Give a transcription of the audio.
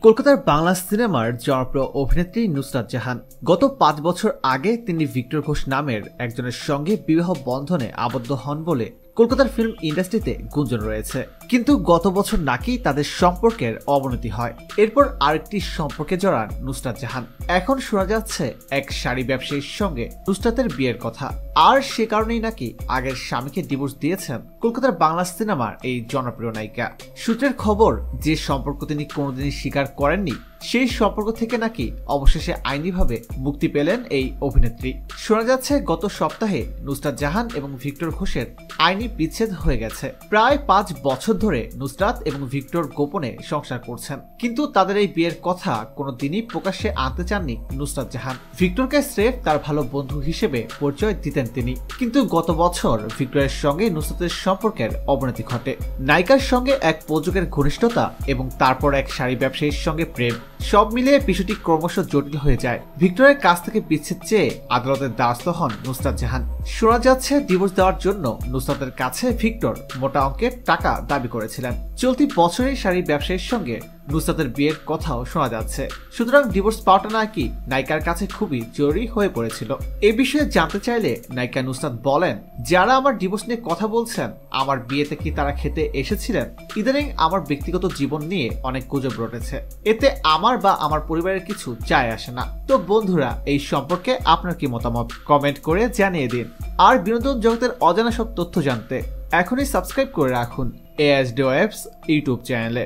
কলকাতার বাংলা সিনেমার জনপ্রিয় অভিনেত্রী নুসরাত জাহান গত ৫ বছর আগে তিনি ভিক্টর ঘোষ নামের একজনের সঙ্গে বিবাহ বন্ধনে আবদ্ধ হন বলে কলকাতার ফিল্ম ইন্ডাস্ট্রিতে গুঞ্জন রয়েছে। কিন্তু গত বছর নাকি তাদের সম্পর্কের অবনতি হয়। এরপর আরেকটি সম্পর্কে জড়ান নুসরাত জাহান। এখন শোনা যাচ্ছে এক শাড়ি ব্যবসায়ীর সঙ্গে নুসরাতের বিয়ের কথা। আর সে কারণেই নাকি আগের স্বামীকে ডিভোর্স দিয়েছেন কলকাতার বাংলা সিনেমার এই জনপ্রিয় নায়িকা। সূত্রের খবর, যে সম্পর্ক তিনি কোনোদিনই স্বীকার করেননি সেই সম্পর্ক থেকে নাকি অবশেষে আইনিভাবে মুক্তি পেলেন এই অভিনেত্রী। শোনা যাচ্ছে গত সপ্তাহে নুসরাত জাহান এবং ভিক্টর ঘোষের আইনি বিচ্ছেদ হয়ে গেছে। প্রায় ৫ বছর ধরে নুসরাত এবং ভিক্টর গোপনে সংসার করছেন, কিন্তু তাদের এই বিয়ের কথা কোনোদিনই প্রকাশ্যে আনতে চাননি নুসরাত জাহান। ভিক্টরকে স্রেফ তার ভালো বন্ধু হিসেবে পরিচয় দিতেন তিনি। কিন্তু গত বছর ভিক্টরের সঙ্গে নুসরাতের সম্পর্কের অবনতি ঘটে। নায়িকার সঙ্গে এক প্রযোজকের ঘনিষ্ঠতা এবং তারপর এক শাড়ি ব্যবসায়ীর সঙ্গে প্রেম, সব মিলিয়ে বিষয়টি ক্রমশ জটিল হয়ে যায়। ভিক্টরের কাছ থেকে বিচ্ছেদ চেয়ে আদালতের দ্বারস্থ হন নুসরাত জাহান। শোনা যাচ্ছে ডিভোর্স দেওয়ার জন্য নুসরাতের কাছে ভিক্টর মোটা অঙ্কের টাকা দাবি করেছিলেন। চলতি বছরেই শাড়ি ব্যবসায়ীর সঙ্গে নুসরাতের বিয়ের কথাও শোনা যাচ্ছে। সুতরাং ডিভোর্স পাওয়াটা নাকি নায়িকার কাছে খুবই জরুরি হয়ে পড়েছিল। এ বিষয়ে জানতে চাইলে নায়িকা নুসরাত বলেন, যারা আমার ডিভোর্স নিয়ে কথা বলছেন, আমার বিয়েতে কি তারা খেতে এসেছিলেন? ইদানিং আমার ব্যক্তিগত জীবন নিয়ে অনেক গুজব রটেছে, এতে আমার বা আমার পরিবারের কিছু যায় আসে না। তো বন্ধুরা, এই সম্পর্কে আপনার কি মতামত কমেন্ট করে জানিয়ে দিন। আর বিনোদন জগতের অজানা সব তথ্য জানতে এখনই সাবস্ক্রাইব করে রাখুন ASD Webs ইউটিউব চ্যানেলে।